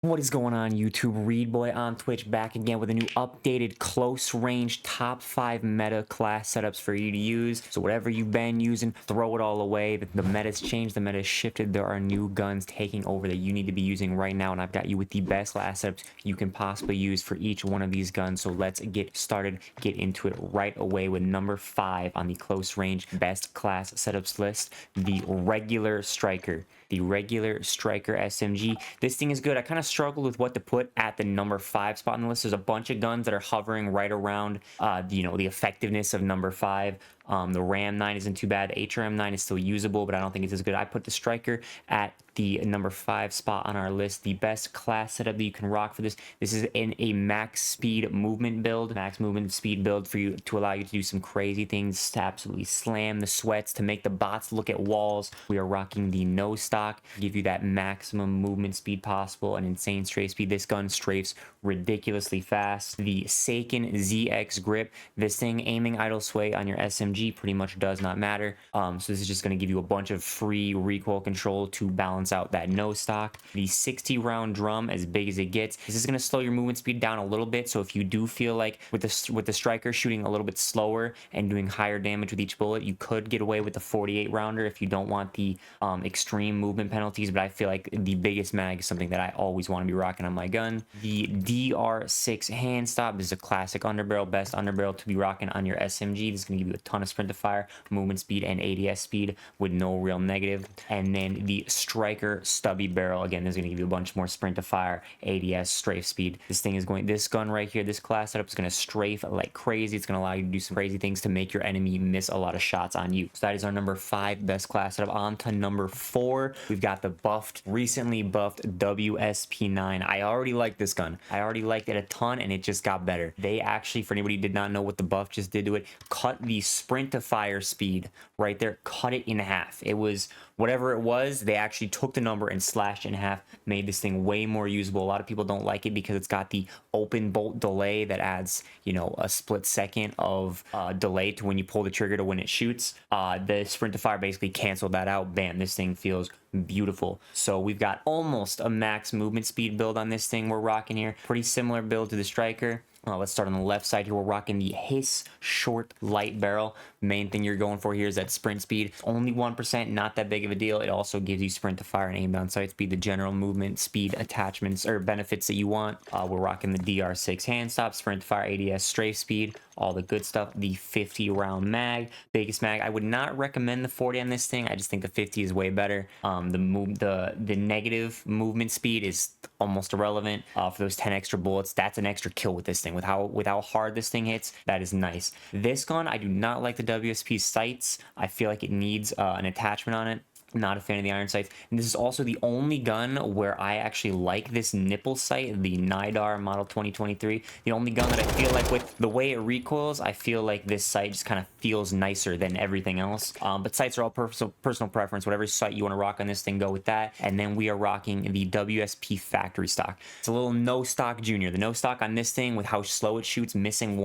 What is going on YouTube? Reidboyy on Twitch back again with a new updated close range top 5 meta class setups for you to use. So whatever you've been using, throw it all away. The meta's changed, the meta's shifted. There are new guns taking over that you need to be using right now, and I've got you with the best class setups you can possibly use for each one of these guns. So let's get started, get into it right away with number 5 on the close range best class setups list, the regular striker. The regular striker SMG. This thing is good. I kind of struggled with what to put at the number 5 spot on the list. There's a bunch of guns that are hovering right around, the effectiveness of number 5. The Ram 9 isn't too bad. The HRM 9 is still usable, but I don't think it's as good. I put the striker at the number 5 spot on our list. The best class setup that you can rock for this. This is in a max speed movement build, max movement speed build for you to allow you to do some crazy things, to absolutely slam the sweats, to make the bots look at walls. We are rocking the no stock, give you that maximum movement speed possible, and insane strafe speed. This gun strafes ridiculously fast. The Seiken ZX grip. This thing aiming idle sway on your SMG pretty much does not matter. So this is just going to give you a bunch of free recoil control to balance out that no stock. The 60 round drum, as big as it gets. This is going to slow your movement speed down a little bit. So if you do feel like with the striker shooting a little bit slower and doing higher damage with each bullet, you could get away with the 48 rounder if you don't want the extreme movement penalties. But I feel like the biggest mag is something that I always want to be rocking on my gun. The DR6 hand stop. This is a classic underbarrel, best underbarrel to be rocking on your SMG. This is going to give you a ton of sprint to fire, movement speed, and ADS speed with no real negative. And then the striker stubby barrel. Again, this is going to give you a bunch more sprint to fire, ADS, strafe speed. This gun right here, this class setup is going to strafe like crazy. It's going to allow you to do some crazy things to make your enemy miss a lot of shots on you. So that is our number 5 best class setup. On to number 4. We've got the recently buffed WSP9. I already like this gun. I already liked it a ton, and it just got better. They actually, for anybody who did not know what the buff just did to it, cut the sprint to fire speed right there, cut it in half. It was whatever it was, they actually took the number and slashed it in half, made this thing way more usable. A lot of people don't like it because it's got the open bolt delay that adds, a split second of delay to when you pull the trigger to when it shoots. The sprint to fire basically canceled that out. Bam, this thing feels beautiful. So we've got almost a max movement speed build on this thing we're rocking here. Pretty similar build to the striker. Let's start on the left side here. We're rocking the Hiss short light barrel. Main thing you're going for here is that sprint speed. Only 1%, not that big of a deal. It also gives you sprint to fire and aim down sight speed, the general movement speed attachments or benefits that you want. We're rocking the DR6 hand stop, sprint to fire, ADS, strafe speed, all the good stuff. The 50 round mag, biggest mag. I would not recommend the 40 on this thing. I just think the 50 is way better. The negative movement speed is almost irrelevant. For those 10 extra bullets, that's an extra kill with this thing. With how hard this thing hits, that is nice. This gun, I do not like the WSP sights. I feel like it needs an attachment on it. Not a fan of the iron sights. And this is also the only gun where I actually like this nipple sight, the NIDAR model 2023. The only gun that I feel like with the way it recoils, I feel like this sight just kind of feels nicer than everything else. But sights are all personal preference. Whatever sight you want to rock on this thing, go with that. And then we are rocking the WSP factory stock. It's a little no stock junior. The no stock on this thing, with how slow it shoots, missing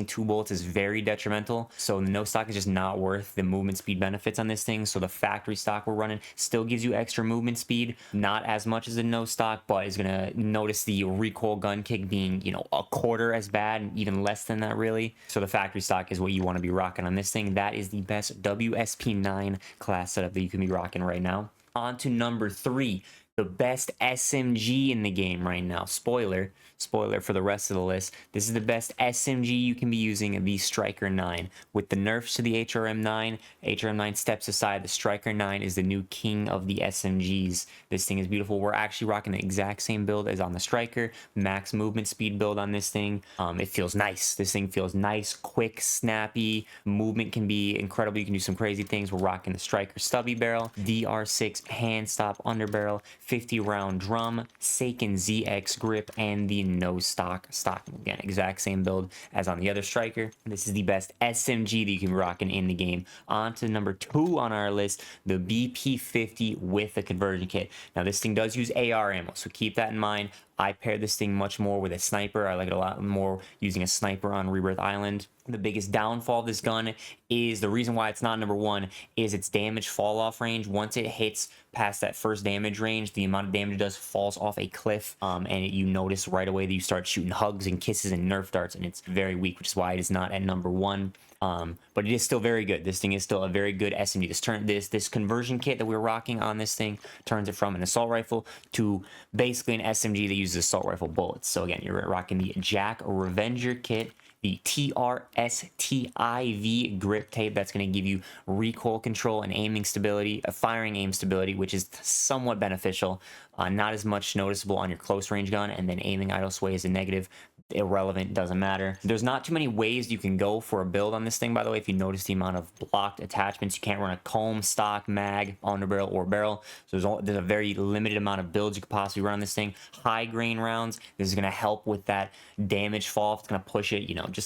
2 bullets is very detrimental. So the no stock is just not worth the movement speed benefits on this thing. So the factory stock we're running still gives you extra movement speed, not as much as a no stock, but is gonna notice the recoil gun kick being a quarter as bad, even less than that really. So the factory stock is what you want to be rocking on this thing. That is the best WSP9 class setup that you can be rocking right now. On to number 3, the best SMG in the game right now. Spoiler for the rest of the list. This is the best SMG you can be using, the Striker 9. With the nerfs to the HRM 9, HRM 9 steps aside. The Striker 9 is the new king of the SMGs. This thing is beautiful. We're actually rocking the exact same build as on the Striker. Max movement speed build on this thing. It feels nice. This thing feels nice, quick, snappy. Movement can be incredible. You can do some crazy things. We're rocking the Striker stubby barrel, DR6 hand stop underbarrel, 50 round drum, Seiken ZX grip, and the no stock stocking. Again, exact same build as on the other striker. This is the best SMG that you can be rocking in the game. On to number 2 on our list, the BP50 with the conversion kit. Now this thing does use AR ammo, so keep that in mind. I pair this thing much more with a sniper. I like it a lot more using a sniper on Rebirth Island. The biggest downfall of this gun is, the reason why it's not number one, is its damage fall off range. Once it hits past that first damage range, the amount of damage it does falls off a cliff, and you notice right away that you start shooting hugs and kisses and nerf darts, and it's very weak, which is why it is not at number one. But it is still very good. This thing is still a very good SMG. This conversion kit that we're rocking on this thing turns it from an assault rifle to basically an SMG that uses assault rifle bullets. So again, you're rocking the Jack Revenger kit, the TRSTIV grip tape that's going to give you recoil control and aiming stability, firing aim stability, which is somewhat beneficial, not as much noticeable on your close range gun, and then aiming idle sway is a negative. Irrelevant, doesn't matter. There's not too many ways you can go for a build on this thing, by the way. If you notice the amount of blocked attachments, you can't run a comb, stock, mag, underbarrel, or barrel. So there's a very limited amount of builds you could possibly run on this thing. High grain rounds, this is going to help with that damage fall. It's going to push it,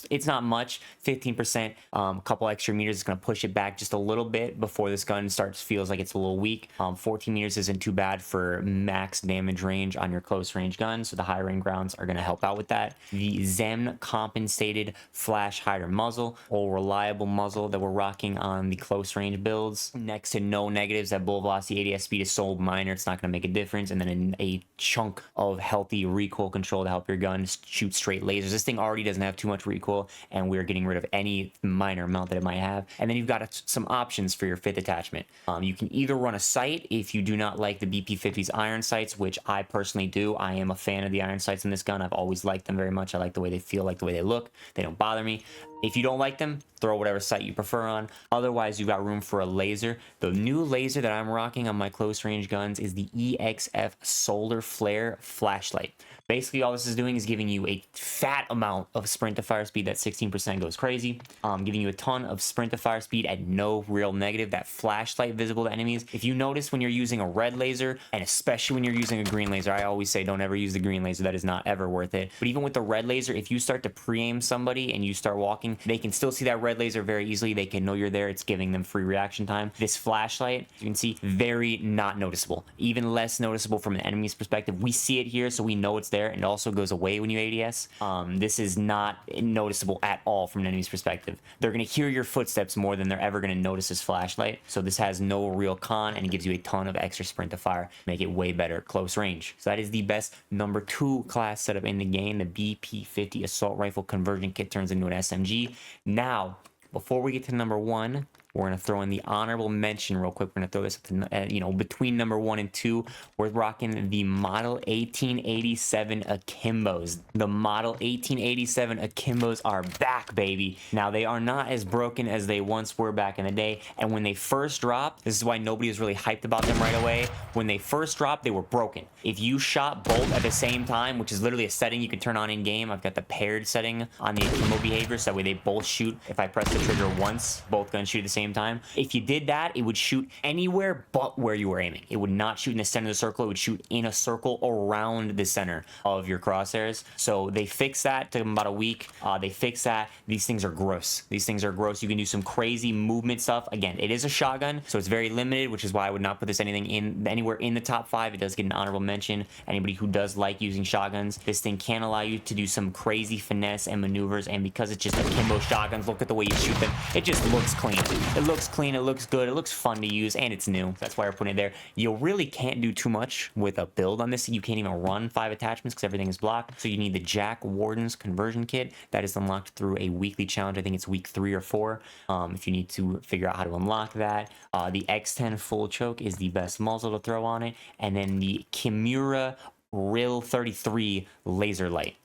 it's not much, 15%, a couple extra meters. It's going to push it back just a little bit before this gun feels like it's a little weak. 14 meters isn't too bad for max damage range on your close range gun, so the high range rounds are going to help out with that. The Zem compensated flash hider muzzle, or reliable muzzle that we're rocking on the close range builds. Next to no negatives, that bullet velocity, ADS speed is so minor, it's not going to make a difference. And then a chunk of healthy recoil control to help your gun shoot straight lasers. This thing already doesn't have too much recoil, and we're getting rid of any minor amount that it might have. And then you've got some options for your fifth attachment. You can either run a sight if you do not like the BP50's iron sights, which I personally do. I am a fan of the iron sights in this gun. I've always liked them very much. I like the way they feel, like the way they look. They don't bother me. If you don't like them, throw whatever sight you prefer on. Otherwise, you've got room for a laser. The new laser that I'm rocking on my close range guns is the EXF Solar Flare flashlight. Basically, all this is doing is giving you a fat amount of sprint to fire speed. That 16% goes crazy. Giving you a ton of sprint to fire speed at no real negative. That flashlight visible to enemies. If you notice when you're using a red laser, and especially when you're using a green laser, I always say don't ever use the green laser. That is not ever worth it. But even with the red laser, if you start to pre-aim somebody and you start walking, they can still see that red laser very easily. They can know you're there. It's giving them free reaction time. This flashlight, you can see, very not noticeable. Even less noticeable from an enemy's perspective. We see it here, so we know it's there, and it also goes away when you ADS. This is not noticeable at all from an enemy's perspective. They're going to hear your footsteps more than they're ever going to notice this flashlight. So this has no real con, and it gives you a ton of extra sprint to fire. Make it way better close range. So that is the best number 2 class setup in the game. The BP50 assault rifle conversion kit turns into an SMG. Now, before we get to number 1, we're going to throw in the honorable mention real quick. We're going to throw this at between number 1 and 2. We're rocking the Model 1887 Akimbos. The Model 1887 Akimbos are back, baby. Now, they are not as broken as they once were back in the day. And when they first dropped, this is why nobody was really hyped about them right away. When they first dropped, they were broken. If you shot both at the same time, which is literally a setting you can turn on in game, I've got the paired setting on the Akimbo behavior, so that way they both shoot. If I press the trigger once, both guns shoot at the same time. If you did that, it would shoot anywhere but where you were aiming. It would not shoot in the center of the circle. It would shoot in a circle around the center of your crosshairs. So they fixed that. Took them about a week. They fixed that. These things are gross. These things are gross. You can do some crazy movement stuff. Again, it is a shotgun, so it's very limited, which is why I would not put this anywhere in the top 5. It does get an honorable mention. Anybody who does like using shotguns, this thing can allow you to do some crazy finesse and maneuvers, and because it's just akimbo shotguns, look at the way you shoot them. It just looks clean. It looks clean, it looks good, it looks fun to use, and it's new. That's why we're putting it there. You really can't do too much with a build on this. You can't even run 5 attachments because everything is blocked. So you need the Jack Warden's conversion kit. That is unlocked through a weekly challenge. I think it's week 3 or 4. If you need to figure out how to unlock that. The X10 full choke is the best muzzle to throw on it. And then the Kimura RIL 33 laser light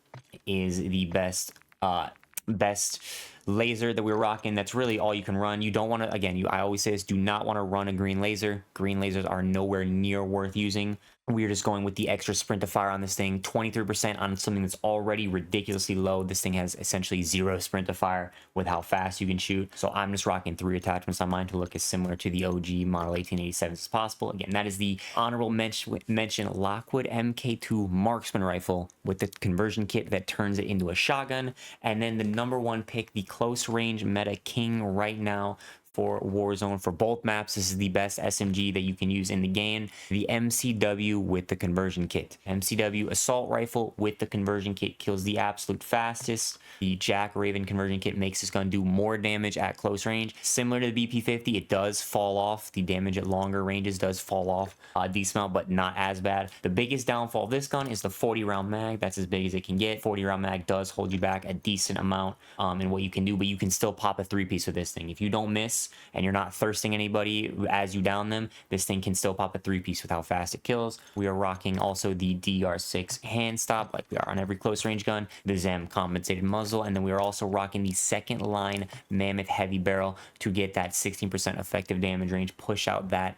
is the best laser that we're rocking. That's really all you can run. You don't want to, again, I always say this, do not want to run a green laser. Green lasers are nowhere near worth using. We're just going with the extra sprint to fire on this thing. 23% on something that's already ridiculously low. This thing has essentially 0 sprint to fire with how fast you can shoot. So I'm just rocking 3 attachments on mine to look as similar to the OG Model 1887 as possible. Again, that is the honorable mention Lockwood MK2 marksman rifle with the conversion kit that turns it into a shotgun. And then the number 1 pick, the close range meta king right now for Warzone. For both maps, this is the best SMG that you can use in the game. The MCW with the conversion kit. MCW assault rifle with the conversion kit kills the absolute fastest. The Jack Raven conversion kit makes this gun do more damage at close range. Similar to the BP50, it does fall off. The damage at longer ranges does fall off a decent amount, but not as bad. The biggest downfall of this gun is the 40 round mag. That's as big as it can get. 40 round mag does hold you back a decent amount in what you can do, but you can still pop a 3-piece with this thing. If you don't miss and you're not thirsting anybody as you down them, this thing can still pop a 3-piece with how fast it kills. We are rocking also the DR6 hand stop like we are on every close range gun, the ZEM compensated muzzle, and then we are also rocking the second line Mammoth heavy barrel to get that 16% effective damage range, push out that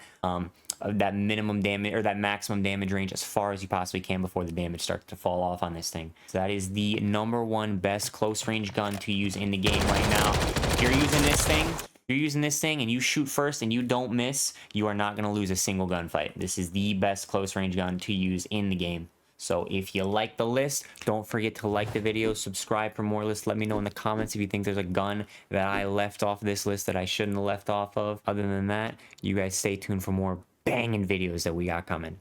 that minimum damage or that maximum damage range as far as you possibly can before the damage starts to fall off on this thing. So that is the #1 best close range gun to use in the game right now. If you're using this thing and you shoot first and you don't miss, you are not going to lose a single gunfight. This is the best close range gun to use in the game. So if you like the list, don't forget to like the video, subscribe for more lists. Let me know in the comments if you think there's a gun that I left off this list that I shouldn't have left off of. Other than that, you guys stay tuned for more banging videos that we got coming.